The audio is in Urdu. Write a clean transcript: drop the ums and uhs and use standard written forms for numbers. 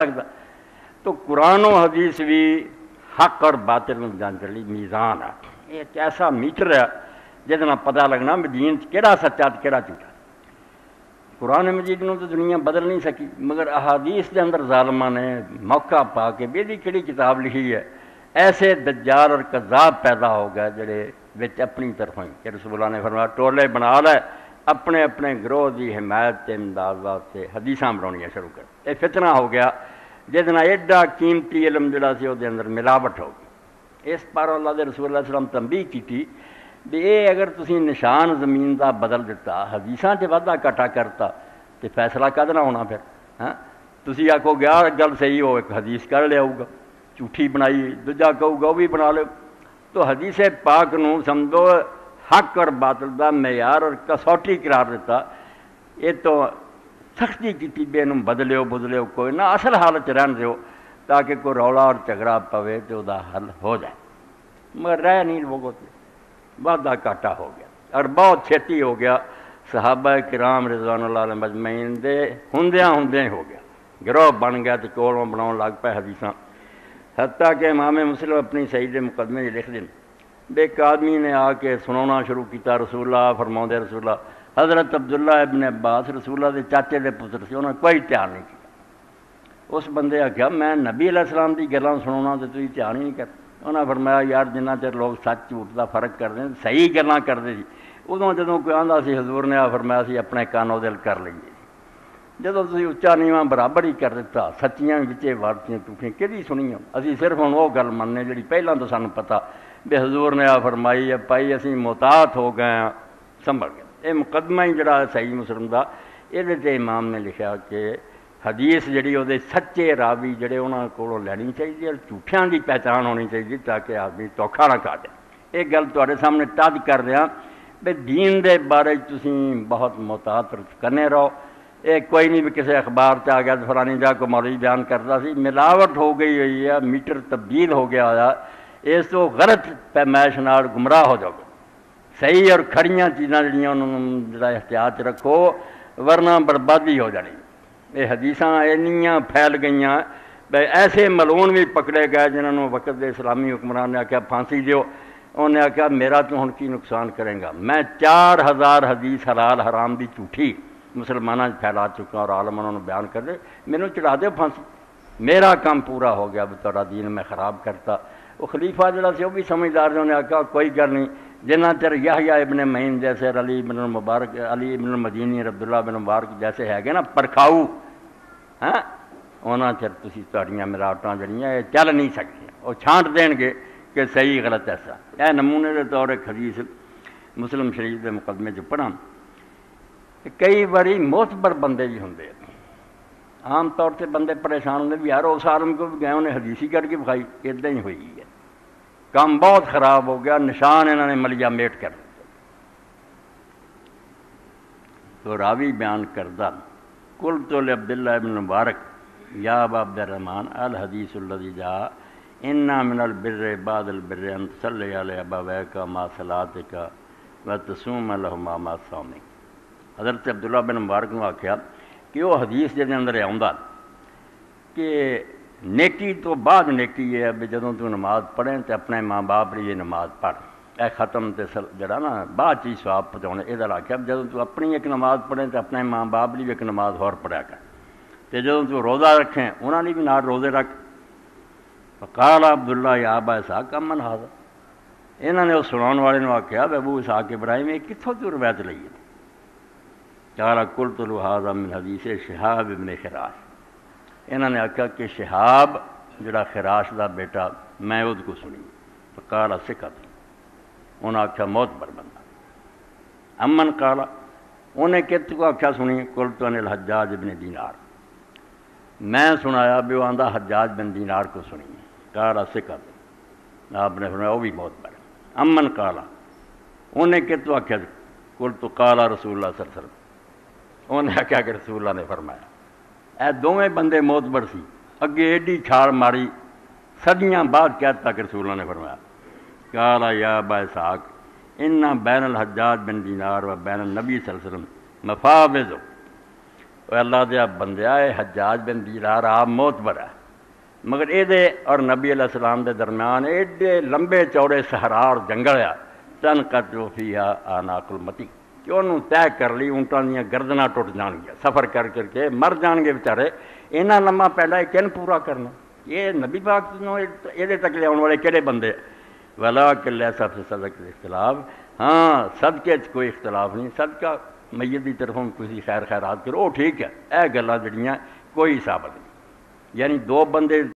سکتا. تو قرآن و حدیث بھی حق اور باطل میں جاننے لی میزان ہے. یہ ایک ایسا میٹر ہے جہد پتہ لگنا بھی دین کہڑا سچا تو کہڑا جھوٹا. قرآن مجید نو تو دنیا بدل نہیں سکی، مگر احادیث کے اندر ظالمہ نے موقع پا کے بھی دی کہڑی کتاب لکھی ہے. ایسے دجال اور کذاب پیدا ہو گئے جڑے وچ اپنی طرفوں کہ رسول اللہ نے فرمایا ٹولے بنا لے اپنے اپنے گروہ کی حمایت تے امداد واسطے حدیثاں بناؤنیاں شروع کر. یہ فتنہ ہو گیا جس نال ایڈا قیمتی علم جڑا سی وہ اندر ملاوٹ ہو گئی. اس پر اللہ دے رسول اللہ علیہ وسلم تنبیہ کی بھی یہ اگر تسی نشان زمین دا بدل دیتا حدیثاں تے وعدہ کٹا کرتا تو فیصلہ کد نہ ہونا پھر. ہاں تسی آکھو گیا گل صحیح ہو ایک حدیث کر لیا ہوگا جھوٹھی بنائی دوجا کہو گا وہ بھی بنا لو. تو حدیث پاک نو سمجھو حق اور باطل دا معیار اور کسوٹی قرار دیتا. یہ تو سختی کی بے نو بدلیو بدلیو کوئی نہ اصل حالت رہن دیو تاکہ کوئی رولا اور جھگڑا پوے تو دا حل ہو جائے. مگر رہ نہیں لوگوں سے وعدہ کاٹا ہو گیا اور بہت چھتی ہو گیا. صحابہ کرام رضوان اللہ علیہ مجمعین دے ہوندیاں ہو گیا گروہ بن گیا تو کولوں بناؤ لگ پے حدیثاں. حتیٰ کہ امام مسلم اپنی صحیح مقدمے لکھ دیں بے ایک آدمی نے آ کے سنانا شروع کیا رسول اللہ فرماؤں دے رسول اللہ. حضرت عبداللہ ابن عباس رسول اللہ دے چاچے دے پتر سے انہوں نے کوئی دھیان نہیں کیا. اس بندے آخیا میں نبی علیہ السلام کی گلاں سنانا تو تھی دھیان ہی نہیں کرتے. انہوں نے فرمایا یار جنہ چر لوگ سچ جھوٹ کا فرق کرتے ہیں صحیح گلاں کرتے سی ادوں جدوں کوئی آندا سی حضور نے فرمایا سی اپنے کانوں دل کر لئیے. جدوں تسی اچا نیواں برابر ہی کر دیتا سچیاں وچے وارتیاں ٹوٹیاں کہڑی سنیاں. اسی صرف ہن وہ گل مننے جڑی پہلاں تو سانوں پتہ بھی حضور نے فرمائی ہے پائی اسی محتاط ہو گئے ہیں سنبھل گئے. یہ مقدمہ ہی جڑا صحیح مسلم دا یہ تے امام نے لکھا کہ حدیث جڑی وہ سچے راوی جڑے انہاں کولوں لینی چاہیے اور جھوٹیاں دی پہچان ہونی چاہیے تاکہ آدمی دھوکھا نہ کھا جائے. یہ گل تواڈے سامنے ٹد کر دیاں بھی دین دے بارے تسی بہت محتاط کرنے رہو. یہ کوئی نہیں بھی کسی اخبار سے آ گیا تو فلانی جگہ کو مولوی بیان کرتا سی. ملاوٹ ہو گئی ہوئی ہے میٹر تبدیل ہو گیا ہوا اس تو غلط پیمائش نال گمراہ ہو جاؤ. صحیح اور کھڑیاں چیزاں جڑیاں انہوں جڑا احتیاط رکھو ورنہ بربادی ہو جانی. یہ حدیثاں اینیاں پھیل گئیاں بھائی ایسے ملون بھی پکڑے گئے جنہوں نے وقت دے اسلامی حکمران نے آخیا پھانسی دیو. انہوں نے آخیا میرا تو ہن کی نقصان کریں گا میں 4000 حدیث حلال حرام دی جھوٹھی مسلمانوں پھیلا چکا اور عالم انہوں نے بیان کر دے مینوں چڑھا دے پھانسی. میرا کام پورا ہو گیا بھی تھوڑا دین میں خراب کرتا. وہ خلیفہ جڑا سی وہ بھی سمجھدار جو نے آخیا کوئی گل نہیں جنہ چر یحییٰ ابن معین جیسے علی بن المبارک علی بن المدینی عبداللہ بن مبارک جیسے ہے گے نا پرکھاؤ ہاں انہاں چر تسی تہاڈیاں ملاوٹاں جڑیاں یہ چل نہیں سکتیاں. وہ چھانٹ دین گے کہ صحیح غلط ایسا. اے نمونے کے طور ایک حدیث مسلم شریف کے مقدمے چ پڑھاں کئی باری معتبر بندے بھی ہوندے عام طور سے بندے پریشان ہوندے بھی یار اس عالم کو بھی گئے انہیں حدیث ہی کر کے بکھائی ادھا ہی ہوئی ہے. کام بہت خراب ہو گیا نشان انہوں نے ملیا میٹ کر دیا. تو راوی بیان کردہ قلت لعبداللہ ابن مبارک یا ابا عبد الرحمن الحدیث الذی جاء انا من البر بعد البر ان تصلی علی ابویک ما صلاتک وتصوم لہما ما صومک. حضرت عبداللہ بن مبارک نے آخیا کہ وہ حدیث جہاں اندر آؤں کہ نیکی تو بعد نیکی ہے بھی جدوں تو نماز پڑھیں تو اپنے ماں باپ لیے نماز پڑھ اے ختم تے جڑا نا بعد چیز سواب پہنچاؤنے یہ آخیا جدوں تو اپنی ایک نماز پڑھیں تو اپنے ماں باپ لیے ایک نماز اور پڑھا کر تو جدوں تو روزہ رکھیں انہوں نے بھی نال روزے رکھ. فقال عبداللہ یا ابا اسحاق امن ھذا. انہوں نے اس سناؤن والے نے آخیا ابو اسحاق ابراہیم یہ کتوں تو روایت لئی ہے. قال قلت له هذا من حدیث شہاب ابن خراش. انہوں نے آخیا کہ شہاب جڑا خراش دا بیٹا میں اس کو سنی. فقال ثقۃ انہوں نے آخیا معتبر بندہ. امن قال انہیں کت کو آخیا سنی. قلت عن الحجاج ابن دینار میں سنایا بھی وہ آندہ حجاج بن دینار کو سنی. قال ثقۃ آپ نے فرمایا وہ بھی معتبر. امن قال انہیں کت کو آخیا قلت قال رسول اللہ صلی اللہ علیہ وسلم انہیں آخیا کہ رسول اللہ نے فرمایا. اے دونوں بندے معتبر سی اگے ایڈی چھال ماری صدیاں بعد کہتا کہ رسول اللہ نے فرمایا. قال یا ابا اسحاق ان بین الحجاج بن دینار و بین النبی صلی اللہ علیہ وسلم مفاوض اللہ دیا بندیا ہے حجاج بن دیلار آپ معتبر ہے مگر یہ اور نبی علیہ السلام دے درمیان ایڈے لمبے چوڑے صحرا اور جنگل ہے تن کٹ جو فی آناق المتی کہ انہوں طے کر لی اونٹاں دیاں گردناں ٹوٹ جان گیا سفر کر کے مر جان گے بیچارے اینا لمبا پہلا کن پورا کرنا یہ نبی پاک یہ تک لے آنے والے کہڑے بندے ولا کلے سب سے صدق اختلاف ہاں صدقے کوئی اختلاف نہیں صدقہ میت کی طرفوں کسی خیر خیرات کرو ٹھیک ہے اے گلاں جڑیاں کوئی ثابت نہیں یعنی دو بندے